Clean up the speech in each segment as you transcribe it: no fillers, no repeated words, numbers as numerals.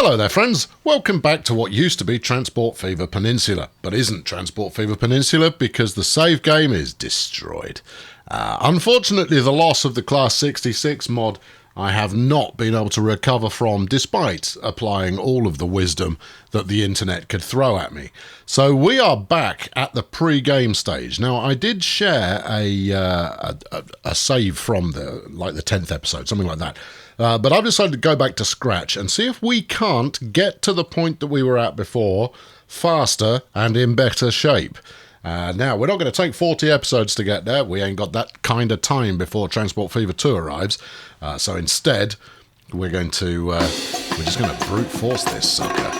Hello there friends, welcome back to what used to be Transport Fever Peninsula, but isn't Transport Fever Peninsula because the save game is destroyed. Unfortunately, the loss of the Class 66 mod I have not been able to recover from despite applying all of the wisdom that the internet could throw at me. So we are back at the pre-game stage. Now I did share a save from the 10th episode, something like that. But I've decided to go back to scratch and see if we can't get to the point that we were at before faster and in better shape. Now, we're not going to take 40 episodes to get there. We ain't got that kind of time before Transport Fever 2 arrives. So instead, we're just going to brute force this sucker.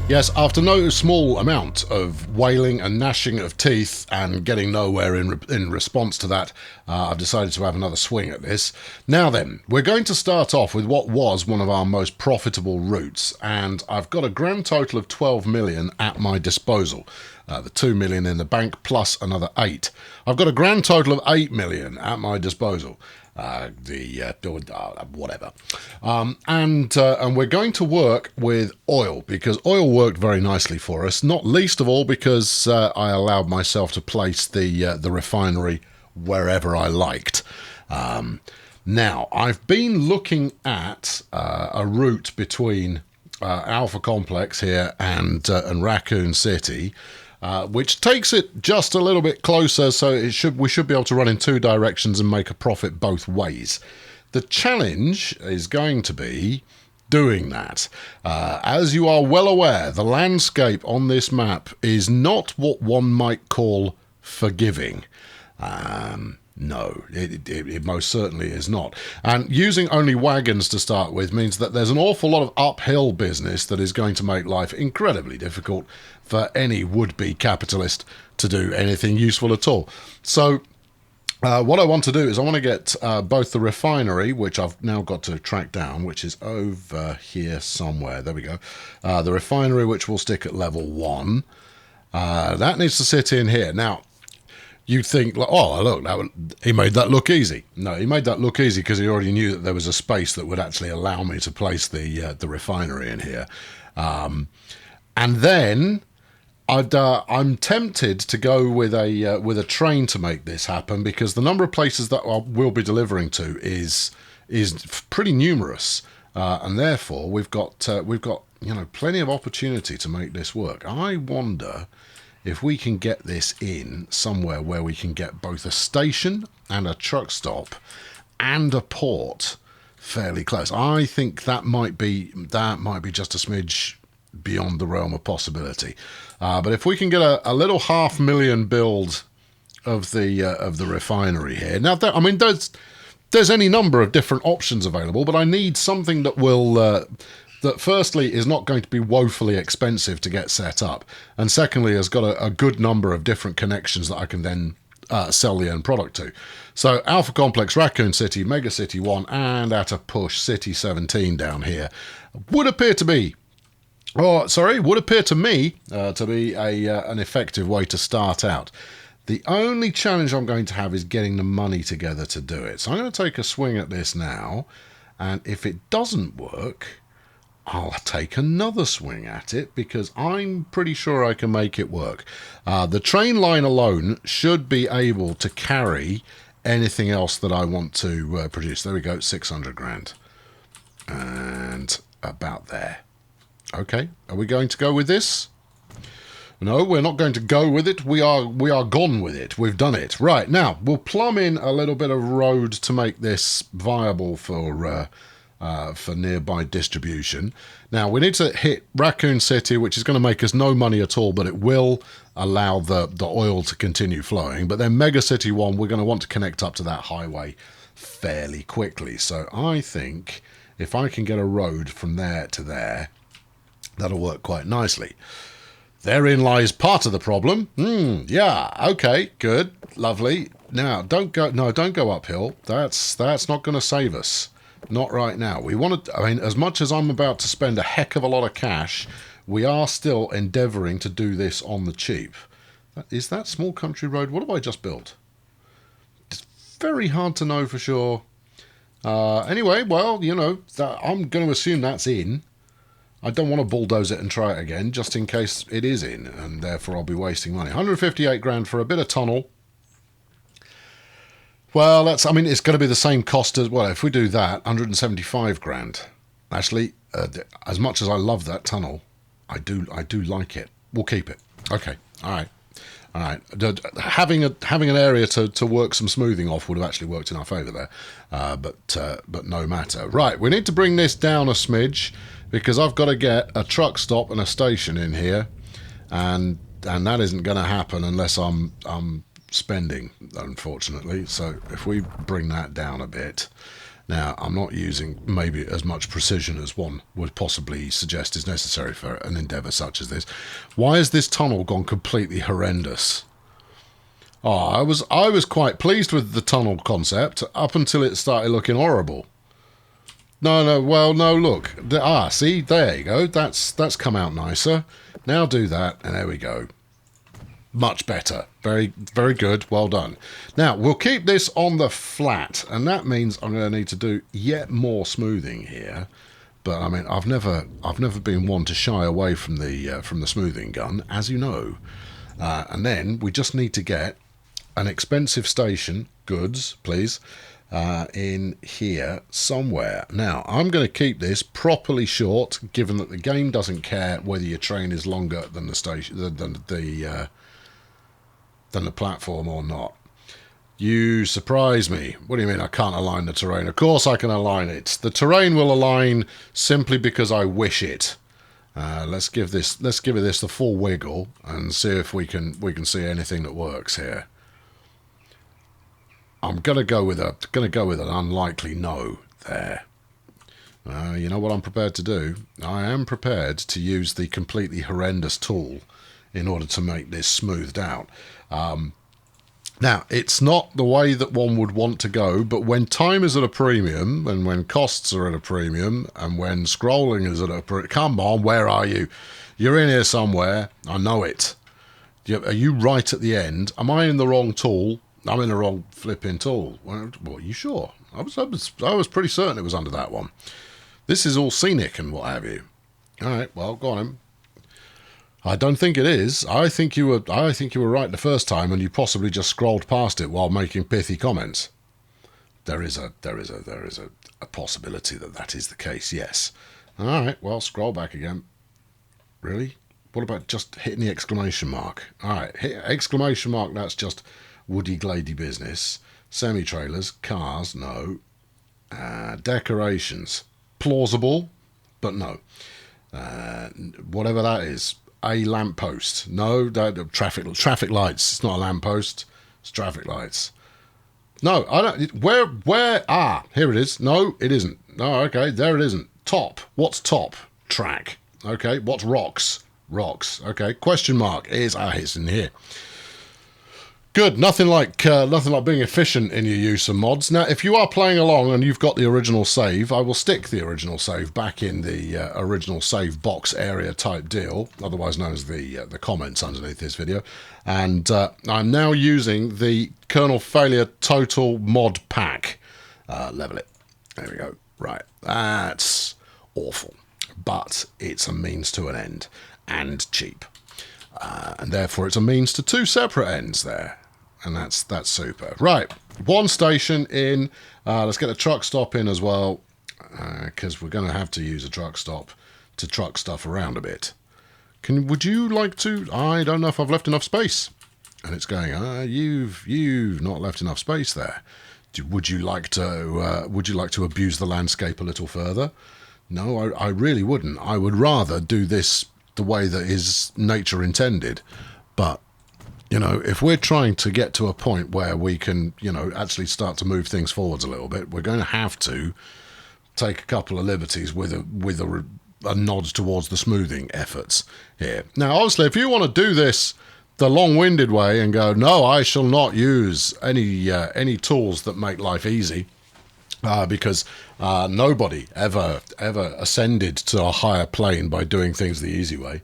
Yes, after no small amount of wailing and gnashing of teeth and getting nowhere in response to that, I've decided to have another swing at this. Now then, we're going to start off with what was one of our most profitable routes, and I've got a grand total of 12 million at my disposal. The 2 million in the bank plus another 8. I've got a grand total of 8 million at my disposal. Whatever. And we're going to work with oil because oil worked very nicely for us, not least of all because I allowed myself to place the refinery wherever I liked. Now, I've been looking at a route between Alpha Complex here and Raccoon City, which takes it just a little bit closer, so we should be able to run in two directions and make a profit both ways. The challenge is going to be doing that. As you are well aware, the landscape on this map is not what one might call forgiving. No, it most certainly is not. And using only wagons to start with means that there's an awful lot of uphill business that is going to make life incredibly difficult for any would-be capitalist to do anything useful at all. So what I want to do is I want to get both the refinery, which I've now got to track down, which is over here somewhere. There we go. The refinery, which will stick at level 1. That needs to sit in here. Now, you'd think, oh, look, he made that look easy. No, he made that look easy because he already knew that there was a space that would actually allow me to place the refinery in here. And then I'm tempted to go with a train to make this happen because the number of places that we'll be delivering to is pretty numerous, and therefore we've got plenty of opportunity to make this work. I wonder if we can get this in somewhere where we can get both a station and a truck stop and a port fairly close. I think that might be just a smidge beyond the realm of possibility. But if we can get a little 500,000 build of the refinery here. Now, there's any number of different options available, but I need something that will that firstly is not going to be woefully expensive to get set up, and secondly has got a good number of different connections that I can then sell the end product to. So Alpha Complex, Raccoon City, Mega City 1, and at a push City 17 down here would appear to me to be an effective way to start out. The only challenge I'm going to have is getting the money together to do it. So I'm going to take a swing at this now, and if it doesn't work, I'll take another swing at it because I'm pretty sure I can make it work. The train line alone should be able to carry anything else that I want to produce. There we go, 600 grand. And about there. Okay, are we going to go with this? No, we're not going to go with it. We are gone with it. We've done it. Right, now, we'll plumb in a little bit of road to make this viable for nearby distribution. Now, we need to hit Raccoon City, which is going to make us no money at all, but it will allow the oil to continue flowing. But then Mega City 1, we're going to want to connect up to that highway fairly quickly. So I think if I can get a road from there to there, that'll work quite nicely. Therein lies part of the problem. Yeah, okay, good, lovely. Now, don't go uphill. That's not going to save us. Not right now. We want to, as much as I'm about to spend a heck of a lot of cash, we are still endeavouring to do this on the cheap. Is that small country road? What have I just built? very hard to know for sure. Anyway, well, you know, I'm going to assume that's in. I don't want to bulldoze it and try it again, just in case it is in, and therefore I'll be wasting money. 158 grand for a bit of tunnel. Well, I mean, it's going to be the same cost as, well, if we do that, 175 grand. Actually, as much as I love that tunnel, I do like it. We'll keep it. Okay, all right. All right, having an area to work some smoothing off would have actually worked in our favour there, but no matter. Right, we need to bring this down a smidge because I've got to get a truck stop and a station in here, and that isn't going to happen unless I'm spending, unfortunately. So if we bring that down a bit. Now, I'm not using maybe as much precision as one would possibly suggest is necessary for an endeavour such as this. Why has this tunnel gone completely horrendous? Oh, I was quite pleased with the tunnel concept up until it started looking horrible. No, well, no, look. See, there you go. That's come out nicer. Now do that, and there we go. Much better. Very, very good. Well done. Now, we'll keep this on the flat, and that means I'm going to need to do yet more smoothing here. But, I mean, I've never been one to shy away from the smoothing gun, as you know. And then we just need to get an expensive station, goods, please, in here somewhere. Now, I'm going to keep this properly short, given that the game doesn't care whether your train is longer than the station, than the platform or not. You surprise me. What do you mean I can't align the terrain? Of course I can align it. The terrain will align simply because I wish it. Let's give this the full wiggle and see if we can see anything that works here. I'm gonna go with an unlikely no there. You know what I'm prepared to do? I am prepared to use the completely horrendous tool in order to make this smoothed out. Now, it's not the way that one would want to go, but when time is at a premium, and when costs are at a premium, and when scrolling is at a premium... Come on, where are you? You're in here somewhere. I know it. Are you right at the end? Am I in the wrong tool? I'm in the wrong flipping tool. Well, are you sure? I was pretty certain it was under that one. This is all scenic and what have you. All right, well, go on then. I don't think it is. I think you were right the first time, and you possibly just scrolled past it while making pithy comments. There is a possibility that is the case. Yes. All right. Well, scroll back again. Really? What about just hitting the exclamation mark? All right. Hit exclamation mark. That's just woody glady business. Semi-trailers, cars. No. Decorations. Plausible, but no. Whatever that is. A lamppost. No, traffic lights. It's not a lamppost. It's traffic lights. No, I don't. Where? Ah, here it is. No, it isn't. No, okay, there it isn't. Top. What's top? Track. Okay, what's rocks? Rocks. Okay, question mark is it's in here. Good. Nothing like being efficient in your use of mods. Now, if you are playing along and you've got the original save, I will stick the original save back in the original save box area type deal, otherwise known as the comments underneath this video. And I'm now using the kernel failure total mod pack. Level it. There we go. Right. That's awful, but it's a means to an end and cheap. And therefore it's a means to two separate ends there. And that's super. Right, one station in. Let's get a truck stop in as well, because we're going to have to use a truck stop to truck stuff around a bit. Would you like to? I don't know if I've left enough space. And it's going. You've not left enough space there. Would you like to abuse the landscape a little further? No, I really wouldn't. I would rather do this the way that is nature intended, but. You know, if we're trying to get to a point where we can, actually start to move things forwards a little bit, we're going to have to take a couple of liberties with a nod towards the smoothing efforts here. Now, obviously, if you want to do this the long-winded way and go, no, I shall not use any tools that make life easy, because nobody ever ascended to a higher plane by doing things the easy way,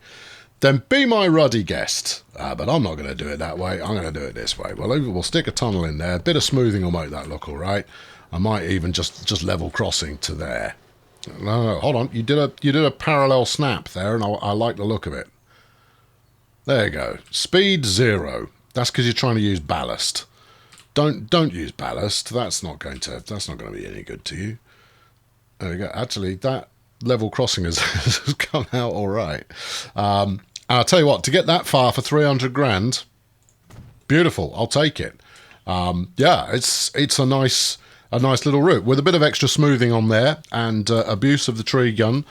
Then be my ruddy guest. But I'm not going to do it that way. I'm going to do it this way. Well, we'll stick a tunnel in there. A bit of smoothing will make that look all right. I might even just level crossing to there. No, hold on. You did a parallel snap there, and I like the look of it. There you go. Speed 0. That's because you're trying to use ballast. Don't use ballast. That's not going to be any good to you. There we go. Actually, that level crossing has come out all right. I'll tell you what, to get that far for 300 grand, beautiful. I'll take it. Yeah, it's a nice little route with a bit of extra smoothing on there and abuse of the tree gun.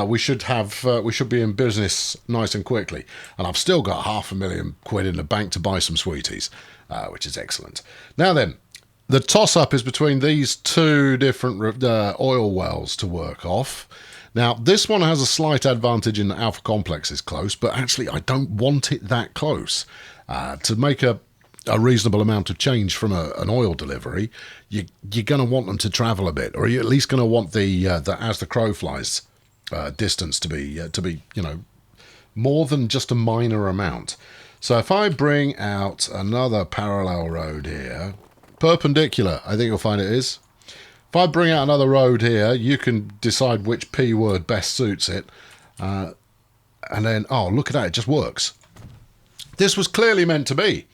We should be in business nice and quickly. And I've still got £500,000 in the bank to buy some sweeties, which is excellent. Now then, the toss-up is between these two different oil wells to work off. Now, this one has a slight advantage in that Alpha Complex is close, but actually I don't want it that close. To make a reasonable amount of change from an oil delivery, you're going to want them to travel a bit, or you're at least going to want the as the crow flies distance to be more than just a minor amount. So if I bring out another parallel road here, perpendicular, I think you'll find it is. If I bring out another road here, you can decide which P word best suits it. And then, oh, look at that, it just works. This was clearly meant to be.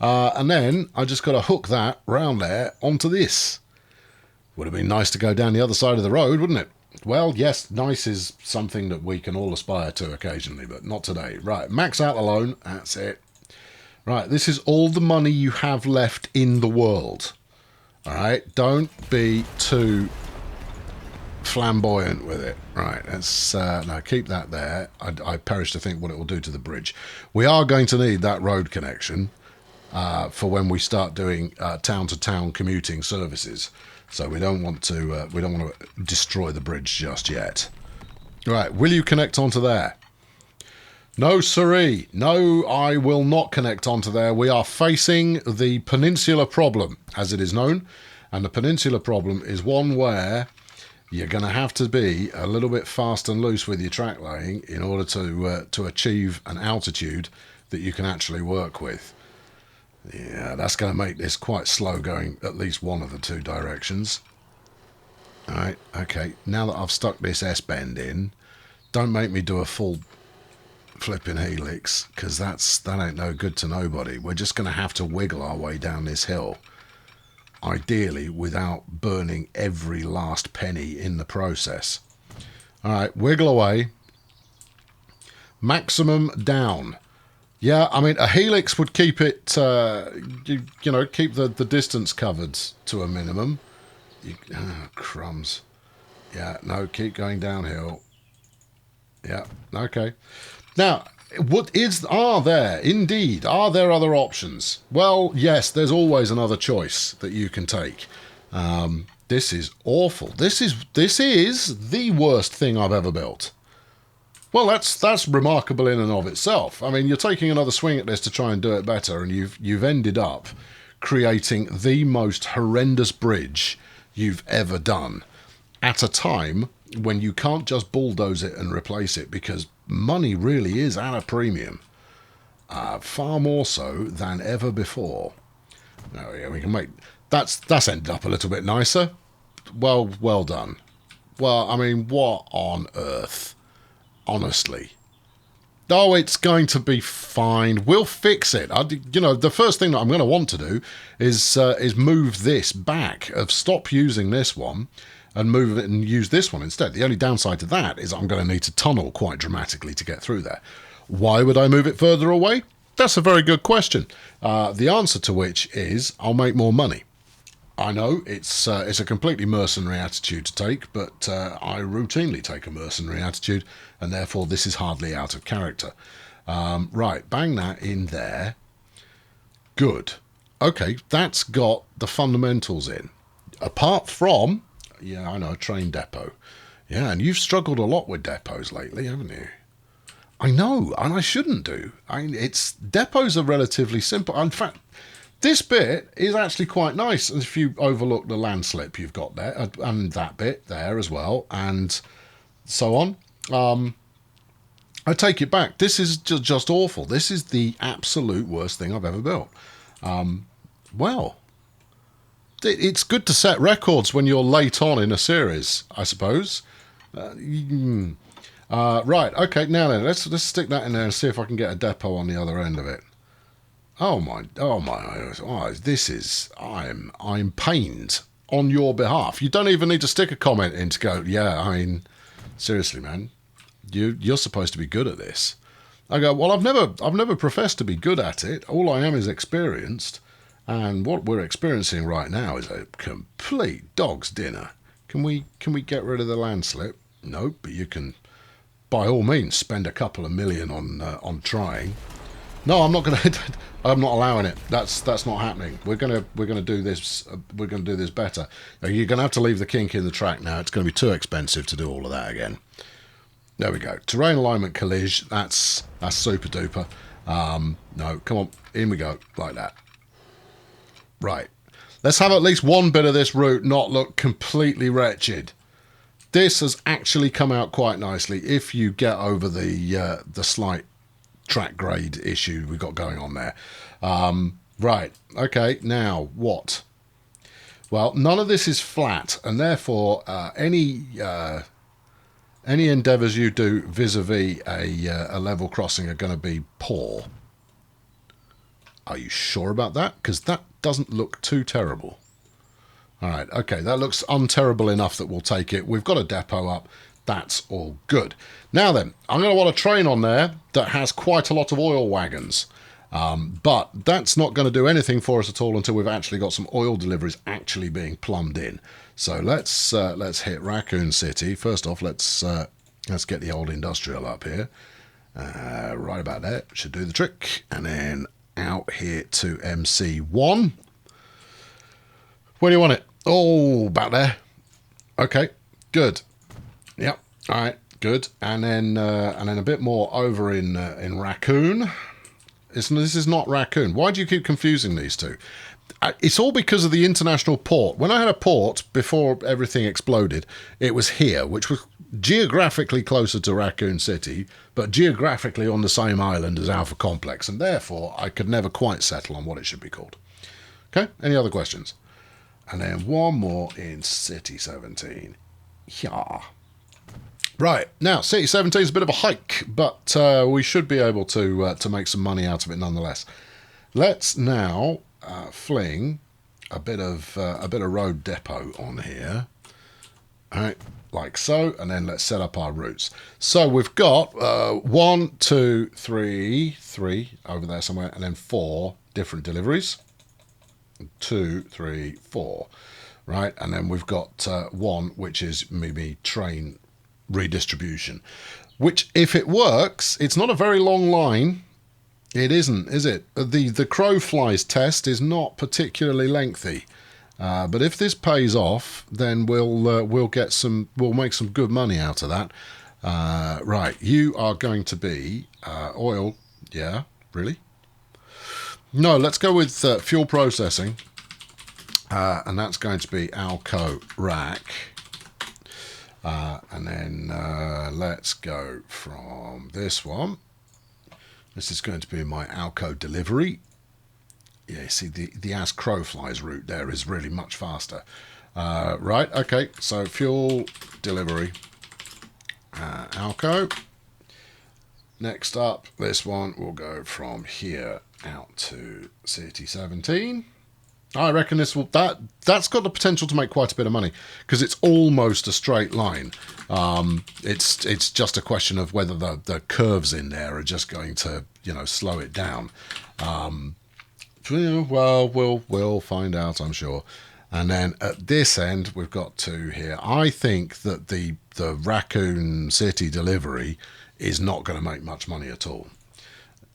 And then I just got to hook that round there onto this. Would have been nice to go down the other side of the road, wouldn't it? Well, yes, nice is something that we can all aspire to occasionally, but not today. Right, max out the loan, that's it. Right, this is all the money you have left in the world. All right, don't be too flamboyant with it. Right, let's now keep that there. I perish to think what it will do to the bridge. We are going to need that road connection for when we start doing town-to-town commuting services. So we don't want to destroy the bridge just yet. Right, will you connect onto there? No, siree. No, I will not connect onto there. We are facing the peninsula problem, as it is known. And the peninsula problem is one where you're going to have to be a little bit fast and loose with your track laying in order to achieve an altitude that you can actually work with. Yeah, that's going to make this quite slow going at least one of the two directions. All right, okay. Now that I've stuck this S-bend in, don't make me do a full flipping helix, because that ain't no good to nobody. We're just going to have to wiggle our way down this hill, ideally without burning every last penny in the process. All right, wiggle away. Maximum down. Yeah, I mean, a helix would keep it, keep the distance covered to a minimum. Crumbs. Yeah, no, keep going downhill. Yeah, okay. Now, are there other options? Well, yes, there's always another choice that you can take. This is awful. This is the worst thing I've ever built. Well, that's remarkable in and of itself. I mean, you're taking another swing at this to try and do it better, and you've ended up creating the most horrendous bridge you've ever done at a time when you can't just bulldoze it and replace it, because money really is at a premium, far more so than ever before. Oh yeah, we can make that's ended up a little bit nicer. Well done. Well, I mean, what on earth? Honestly. Oh, it's going to be fine. We'll fix it. The first thing that I'm going to want to do is move this back. Stop using this one and move it and use this one instead. The only downside to that is I'm going to need to tunnel quite dramatically to get through there. Why would I move it further away? That's a very good question. The answer to which is I'll make more money. I know it's a completely mercenary attitude to take, but I routinely take a mercenary attitude, and therefore this is hardly out of character. Right, bang that in there. Good. Okay, that's got the fundamentals in. Apart from, yeah, I know, train depot. Yeah, and you've struggled a lot with depots lately, haven't you? I know, and I shouldn't do. Depots are relatively simple. In fact, this bit is actually quite nice if you overlook the landslip you've got there, and that bit there as well, and so on. I take it back. This is just awful. This is the absolute worst thing I've ever built. Well, it's good to set records when you're late on in a series, I suppose. Right, okay, now then, let's stick that in there and see if I can get a depot on the other end of it. This is, I'm pained on your behalf. You don't even need to stick a comment in to go, yeah, I mean, seriously, man, you're supposed to be good at this. I go, well, I've never professed to be good at it. All I am is experienced, and what we're experiencing right now is a complete dog's dinner. Can we get rid of the landslip? No, but you can, by all means, spend a couple of million on trying. No, I'm not going to. I'm not allowing it. That's not happening. We're gonna do this. We're gonna do this better. You're gonna have to leave the kink in the track now. It's going to be too expensive to do all of that again. There we go. Terrain alignment collision. That's super duper. No, come on. In we go. Like that. Right. Let's have at least one bit of this route not look completely wretched. This has actually come out quite nicely if you get over the slight track grade issue we've got going on there. Right. Okay. Now what? Well, none of this is flat, and therefore any endeavours you do vis-a-vis a level crossing are going to be poor. Are you sure about that? Because that doesn't look too terrible. All right, okay, that looks unterrible enough that we'll take it. We've got a depot up. That's all good. Now then, I'm going to want a train on there that has quite a lot of oil wagons. But that's not going to do anything for us at all until we've actually got some oil deliveries actually being plumbed in. So let's hit Raccoon City. First off, let's get the old industrial up here. Right about there. Should do the trick. And then out here to MC1. Where do you want it? Oh, about there. Okay, good. Yep. All right, good. And then a bit more over in Raccoon. This is not Raccoon. Why do you keep confusing these two? It's all because of the international port. When I had a port before everything exploded, it was here, which was geographically closer to Raccoon City, but geographically on the same island as Alpha Complex, and therefore I could never quite settle on what it should be called. Okay, any other questions? And then one more in City 17. Yeah. Right, now City 17 is a bit of a hike, but we should be able to make some money out of it nonetheless. Let's now fling a bit of road depot on here. All right, like so, and then let's set up our routes. So we've got 1, 2, 3 over there somewhere, and then 4 different deliveries. 2, 3, 4, right, and then we've got 1, which is maybe train redistribution, which, if it works, it's not a very long line. It isn't, is it? The crow flies test is not particularly lengthy, but if this pays off, then we'll make some good money out of that. Right, you are going to be oil. Yeah, really? No, let's go with fuel processing, and that's going to be Alco Rack. And then let's go from this one. This is going to be my Alco delivery. Yeah, you see the as crow flies route there is really much faster. Right, okay, so fuel delivery, Alco. Next up, this one will go from here out to City 17. I reckon that's got the potential to make quite a bit of money because it's almost a straight line. It's just a question of whether the curves in there are just going to slow it down. Well, we'll find out, I'm sure. And then at this end, we've got 2 here. I think that the Raccoon City delivery is not going to make much money at all.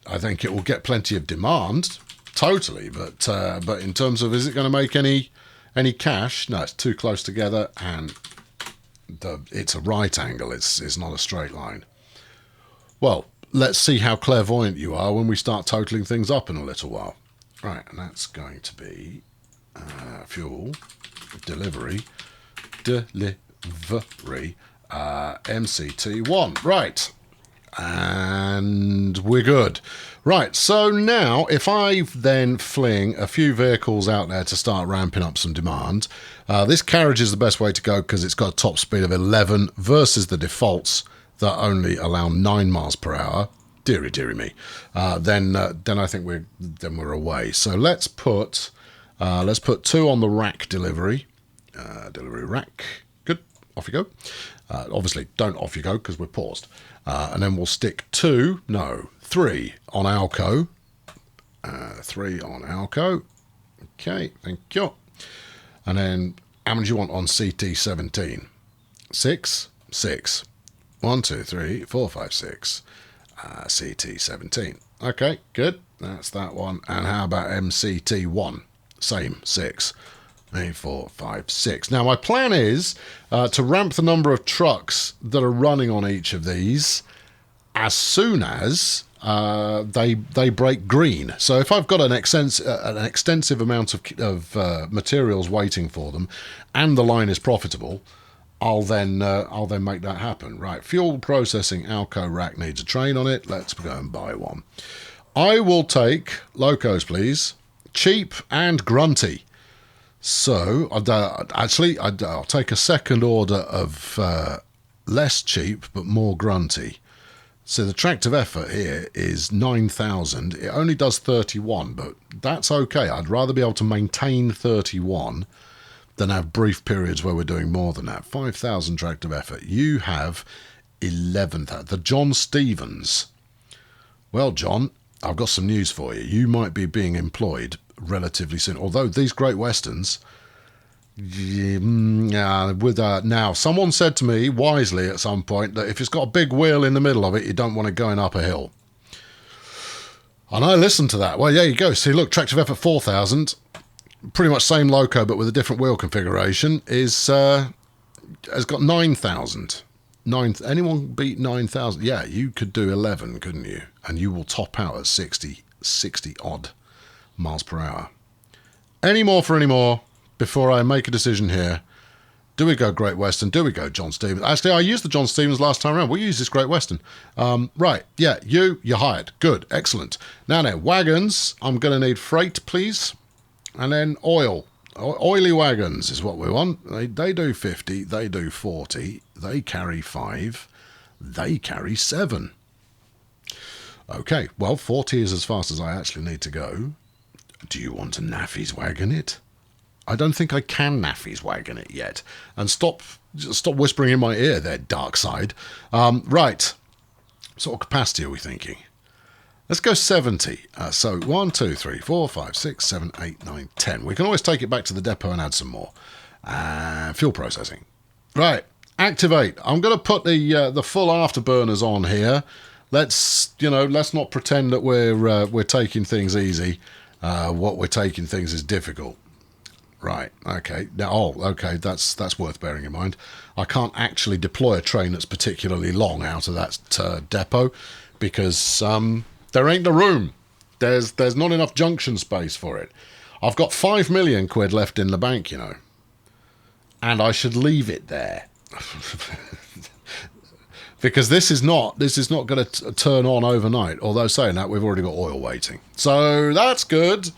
I think it will get plenty of demand, totally, but in terms of is it going to make any cash? No, it's too close together, and it's a right angle. It's not a straight line. Well, let's see how clairvoyant you are when we start totaling things up in a little while. Right, and that's going to be fuel delivery MCT1. Right. And we're good. Right, so now if I then fling a few vehicles out there to start ramping up some demand, this carriage is the best way to go because it's got a top speed of 11 versus the defaults that only allow 9 miles per hour. Deary, deary me. Then I think we're away. So let's put 2 on the rack delivery. Delivery rack. Good. Off you go. Obviously, don't off you go because we're paused. And then we'll stick 3 on Alco. 3 on Alco. Okay, thank you. And then how many do you want on CT17? 6? 6. 1, 2, 3, 4, 5, 6. CT17. Okay, good. That's that one. And how about MCT1? Same, 6. 3, 4, 5, 6. Now, my plan is to ramp the number of trucks that are running on each of these as soon as they break green. So if I've got an extensive amount of materials waiting for them and the line is profitable, I'll then make that happen. Right, fuel processing Alco rack needs a train on it. Let's go and buy one. I will take locos, please. Cheap and grunty. So, I'll take a second order of less cheap but more grunty. So the tractive effort here is 9,000. It only does 31, but that's okay. I'd rather be able to maintain 31 than have brief periods where we're doing more than that. 5,000 tractive effort. You have 11,000. The John Stevens. Well, John, I've got some news for you. You might be being employed relatively soon. Although these Great Westerns, now someone said to me wisely at some point that if it's got a big wheel in the middle of it, you don't want it going up a hill. And I listened to that. Well, there you go. See, look, tractive effort 4,000, pretty much same loco but with a different wheel configuration, has got 9,000. Anyone beat 9,000? Yeah, you could do 11, couldn't you? And you will top out at 60 odd miles per hour. Any more for any more before I make a decision here? Do we go Great Western? Do we go John Stevens? Actually, I used the John Stevens last time around. We'll use this Great Western. Right, yeah, you're hired. Good, excellent. Now, wagons. I'm going to need freight, please. And then oil. Oily wagons is what we want. They do 50, they do 40, they carry 5, they carry 7. Okay, well, 40 is as fast as I actually need to go. Do you want to Naffy's wagon it? I don't think I can Naffy's wagon it yet. And stop whispering in my ear there, dark side. Right. What sort of capacity are we thinking? Let's go 70. So 1, 2, 3, 4, 5, 6, 7, 8, 9, 10. We can always take it back to the depot and add some more. Fuel processing. Right. Activate. I'm going to put the full afterburners on here. Let's not pretend that we're taking things easy. What we're taking things is difficult. Right, okay. Now, okay, that's worth bearing in mind. I can't actually deploy a train that's particularly long out of that depot because there ain't the room. There's not enough junction space for it. I've got 5 million quid left in the bank, and I should leave it there. Because this is not going to turn on overnight. Although saying that, we've already got oil waiting. So that's good.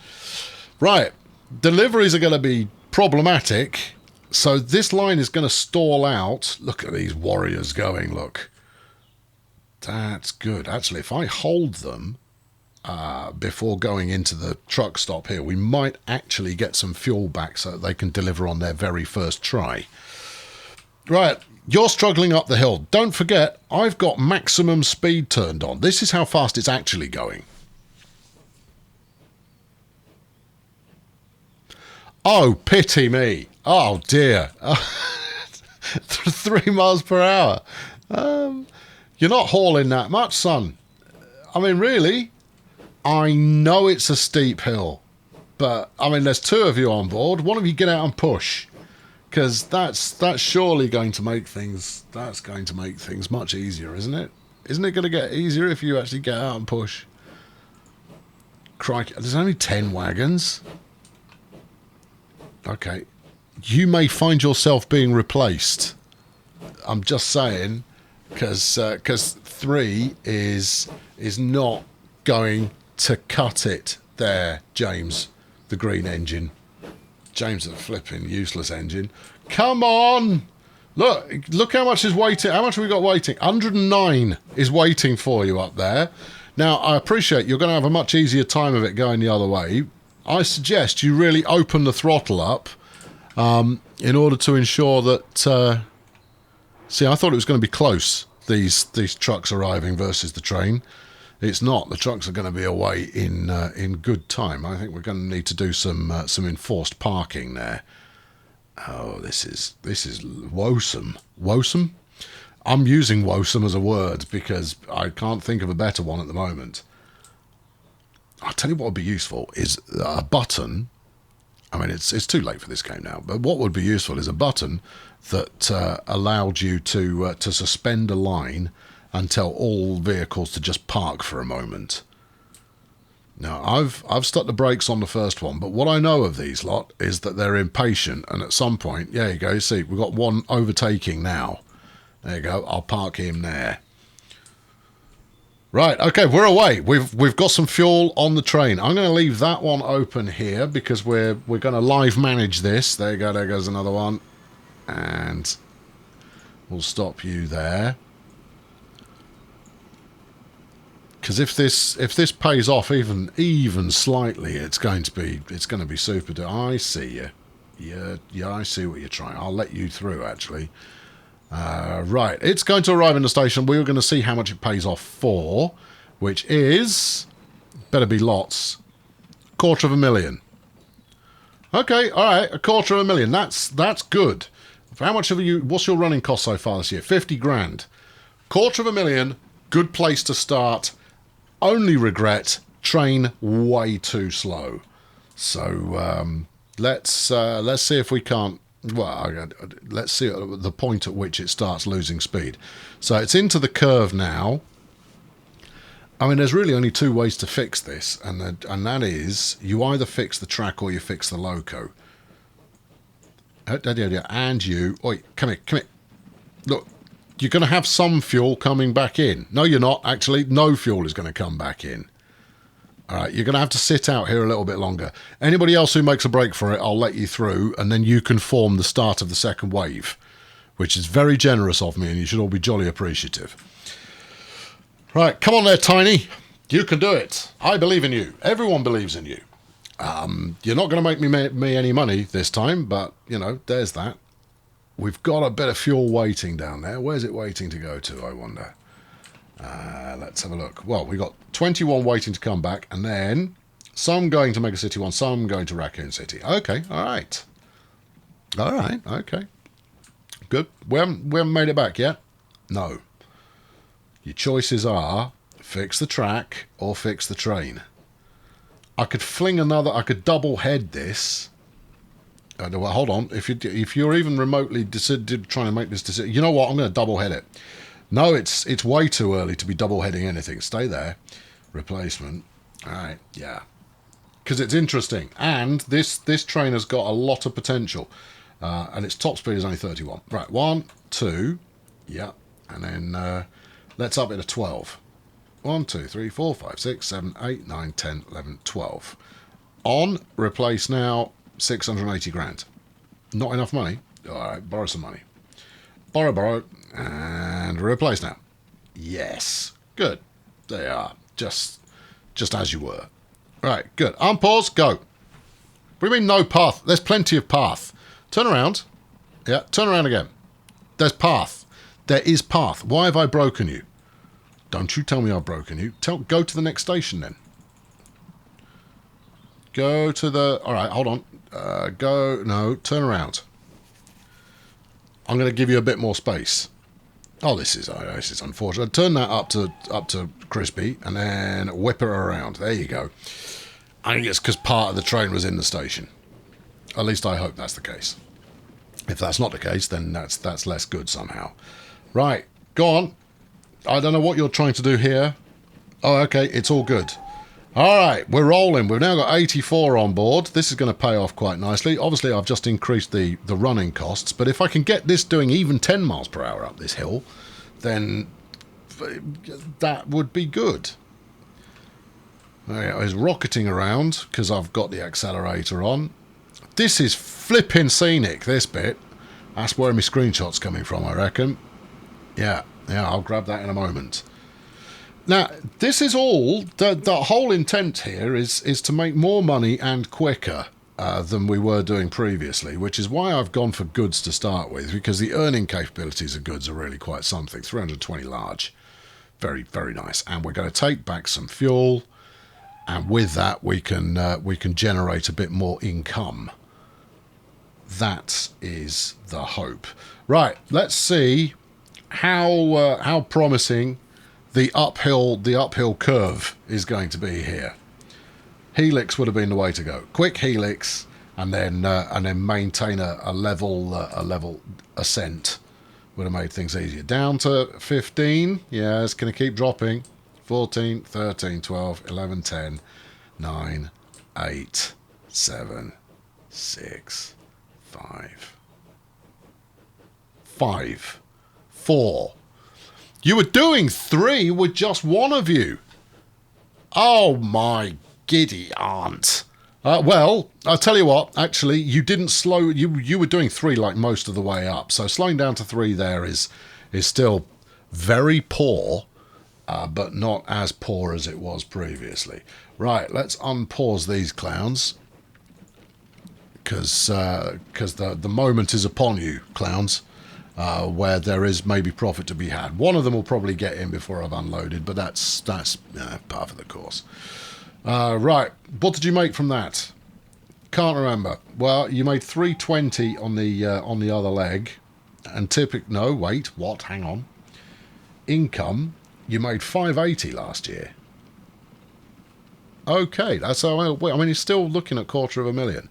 Right. Deliveries are going to be problematic. So this line is going to stall out. Look at these warriors going, look. That's good. Actually, if I hold them before going into the truck stop here, we might actually get some fuel back so that they can deliver on their very first try. Right. You're struggling up the hill. Don't forget, I've got maximum speed turned on. This is how fast it's actually going. Oh, pity me. Oh, dear. 3 miles per hour. You're not hauling that much, son. I mean, really? I know it's a steep hill. But, I mean, there's 2 of you on board. One of you get out and push. Because that's surely going to make things... That's going to make things much easier, isn't it? Isn't it going to get easier if you actually get out and push? Crikey. There's only 10 wagons. Okay. You may find yourself being replaced. I'm just saying, because 3 is not going to cut it there, James, the green engine. James, the flipping useless engine. Come on! Look how much is waiting. How much have we got waiting? 109 is waiting for you up there. Now, I appreciate you're going to have a much easier time of it going the other way. I suggest you really open the throttle up in order to ensure that... see, I thought it was going to be close, these trucks arriving versus the train. It's not. The trucks are going to be away in good time. I think we're going to need to do some enforced parking there. Oh, this is woesome. Woesome? I'm using woesome as a word because I can't think of a better one at the moment. I'll tell you what would be useful is a button. I mean, it's too late for this game now, but what would be useful is a button that allowed you to suspend a line and tell all vehicles to just park for a moment. Now, I've stuck the brakes on the first one, but what I know of these lot is that they're impatient, and at some point, there you go, you see, we've got one overtaking now. There you go, I'll park him there. Right, okay, we're away. We've got some fuel on the train. I'm going to leave that one open here because we're going to live manage this. There you go, there goes another one. And we'll stop you there. Because if this pays off even slightly, it's going to be super. I see you. Yeah, I see what you're trying. I'll let you through actually. Right, it's going to arrive in the station. We're going to see how much it pays off for, which is better be lots. 250,000. Okay, all right, 250,000. That's good. How much have you? What's your running cost so far this year? 50 grand. 250,000. Good place to start. Only regret, train way too slow. So let's see if we can't. Well, let's see at the point at which it starts losing speed. So it's into the curve now. I mean, there's really only two ways to fix this, and that is you either fix the track or you fix the loco. And you, oi, come here. Look. You're going to have some fuel coming back in. No, you're not. Actually, no fuel is going to come back in. All right, you're going to have to sit out here a little bit longer. Anybody else who makes a break for it, I'll let you through, and then you can form the start of the second wave, which is very generous of me, and you should all be jolly appreciative. Right, come on there, Tiny. You can do it. I believe in you. Everyone believes in you. You're not going to make me any money this time, but, you know, there's that. We've got a bit of fuel waiting down there. Where's it waiting to go to, I wonder? Let's have a look. Well, we've got 21 waiting to come back, and then some going to Mega City 1, some going to Raccoon City. Okay, all right. All right, okay. Good. We haven't made it back yet? No. Your choices are fix the track or fix the train. I could double head this. Well, hold on. If you're even remotely trying to make this decision, you know what? I'm going to double head it. No, it's way too early to be double heading anything. Stay there. Replacement. All right, yeah. Because it's interesting, and this train has got a lot of potential, and its top speed is only 31. Right, 1, 2, yeah, and then let's up it to 12. 1, 2, 3, 4, 5, 6, 7, 8, 9, 10, 11, 12. On replace now. 680 grand. Not enough money. All right, borrow some money. Borrow, and replace now. Yes, good. There you are. Just as you were. Right, good. Unpause, go. What do you mean no path? There's plenty of path. Turn around. Yeah, turn around again. There's path. There is path. Why have I broken you? Don't you tell me I've broken you. Go to the next station then. Go to the... All right, hold on. Turn around. I'm going to give you a bit more space. Oh, this is unfortunate. Turn that up to crispy, and then whip it around. There you go. I think it's because part of the train was in the station. At least I hope that's the case. If that's not the case, then that's less good somehow. Right, go on. I don't know what you're trying to do here. Oh, okay, it's all good. All right, we're rolling. We've now got 84 on board. This is going to pay off quite nicely. Obviously, I've just increased the running costs, but if I can get this doing even 10 miles per hour up this hill, then that would be good. It's rocketing around because I've got the accelerator on. This is flipping scenic, this bit. That's where my screenshot's coming from, I reckon. Yeah, I'll grab that in a moment. Now, this is all, the whole intent here is to make more money and quicker than we were doing previously, which is why I've gone for goods to start with, because the earning capabilities of goods are really quite something. 320 large. Very, very nice. And we're going to take back some fuel, and with that we can generate a bit more income. That is the hope. Right, let's see how promising the uphill curve is going to be here. Helix would have been the way to go. Quick helix, and then maintain a level ascent would have made things easier. Down to 15. Yeah, it's going to keep dropping. 14, 13, 12, 11, 10, 9, 8, 7, 6, 5, 4. You were doing 3 with just one of you. Oh my giddy aunt. Well, I'll tell you what, actually, you didn't slow, you were doing 3 like most of the way up. So slowing down to 3 there is still very poor, but not as poor as it was previously. Right, let's unpause these clowns. Because the moment is upon you, clowns, where there is maybe profit to be had. One of them will probably get in before I've unloaded, but that's part of the course. Right, what did you make from that? Can't remember. Well, you made 320 on the other leg, and no, wait, what? Hang on. Income, you made 580 last year. Okay, that's I mean, you're still looking at $250,000.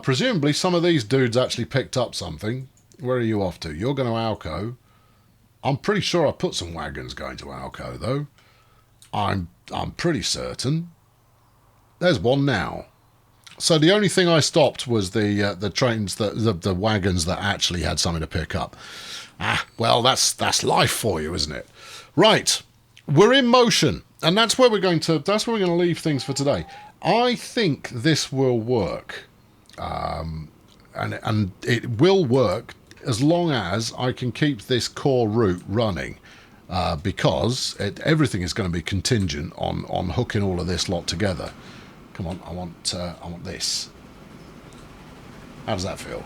Presumably some of these dudes actually picked up something. Where are you off to? You're going to Alco. I'm pretty sure I put some wagons going to Alco, though. I'm pretty certain. There's one now. So the only thing I stopped was the trains, the wagons that actually had something to pick up. Well, that's life for you, isn't it? Right, we're in motion, and that's where we're going to leave things for today. I think this will work. And it will work as long as I can keep this core route running, because everything is going to be contingent on hooking all of this lot together. Come on, I want this. How does that feel?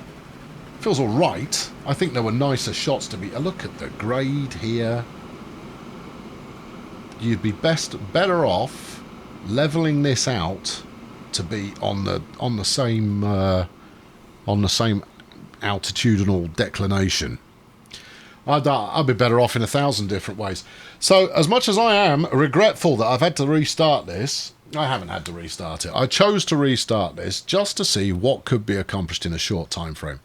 Feels all right. I think there were nicer shots to be. Look at the grade here. You'd be better off leveling this out to be on the same altitudinal declination. I'd be better off in 1,000 different ways. So as much as I am regretful that I've had to restart this, I haven't had to restart it. I chose to restart this just to see what could be accomplished in a short time frame.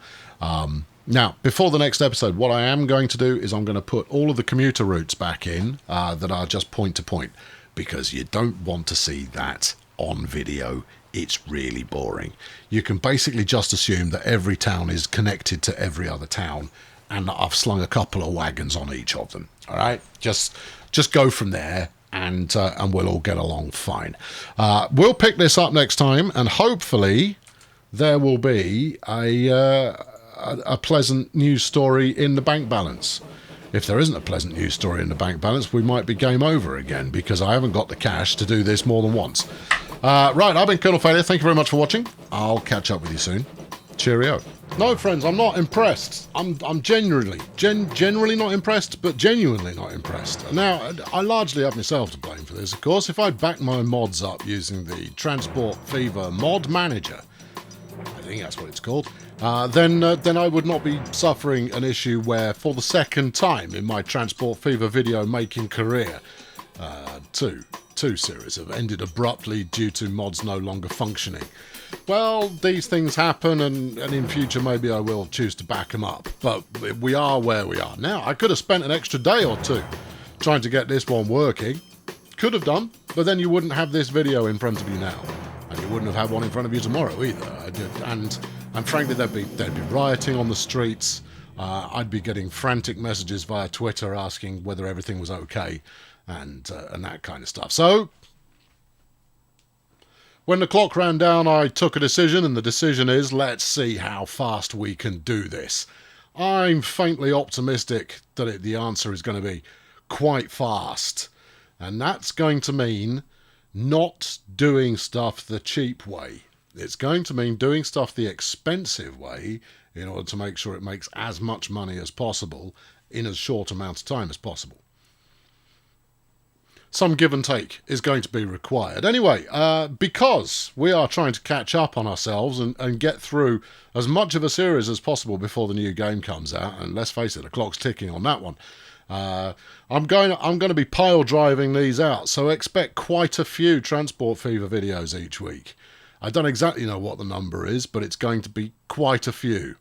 Now, before the next episode, what I am going to do is I'm going to put all of the commuter routes back in that are just point to point, because you don't want to see that on video. It's really boring. You can basically just assume that every town is connected to every other town, and that I've slung a couple of wagons on each of them. All right, just go from there, and we'll all get along fine. We'll pick this up next time, and hopefully there will be a pleasant news story in the bank balance. If there isn't a pleasant news story in the bank balance, we might be game over again, because I haven't got the cash to do this more than once. Right, I've been Colonel Failure. Thank you very much for watching. I'll catch up with you soon. Cheerio. No, friends, I'm not impressed. I'm generally not impressed, but genuinely not impressed. Now, I largely have myself to blame for this, of course. If I'd backed my mods up using the Transport Fever Mod Manager, I think that's what it's called, then I would not be suffering an issue where, for the second time in my Transport Fever video making career, two series have ended abruptly due to mods no longer functioning. Well, these things happen, and in future maybe I will choose to back them up, but we are where we are now. I could have spent an extra day or two trying to get this one working. Could have done, but then you wouldn't have this video in front of you now, and you wouldn't have had one in front of you tomorrow either. And frankly, there'd be rioting on the streets. I'd be getting frantic messages via Twitter asking whether everything was okay and that kind of stuff. So when the clock ran down, I took a decision, and the decision is, let's see how fast we can do this. I'm faintly optimistic that the answer is going to be quite fast. And that's going to mean not doing stuff the cheap way. It's going to mean doing stuff the expensive way in order to make sure it makes as much money as possible in as short amount of time as possible. Some give and take is going to be required. Anyway, because we are trying to catch up on ourselves and get through as much of a series as possible before the new game comes out, and let's face it, the clock's ticking on that one, I'm going to be pile driving these out, so expect quite a few Transport Fever videos each week. I don't exactly know what the number is, but it's going to be quite a few.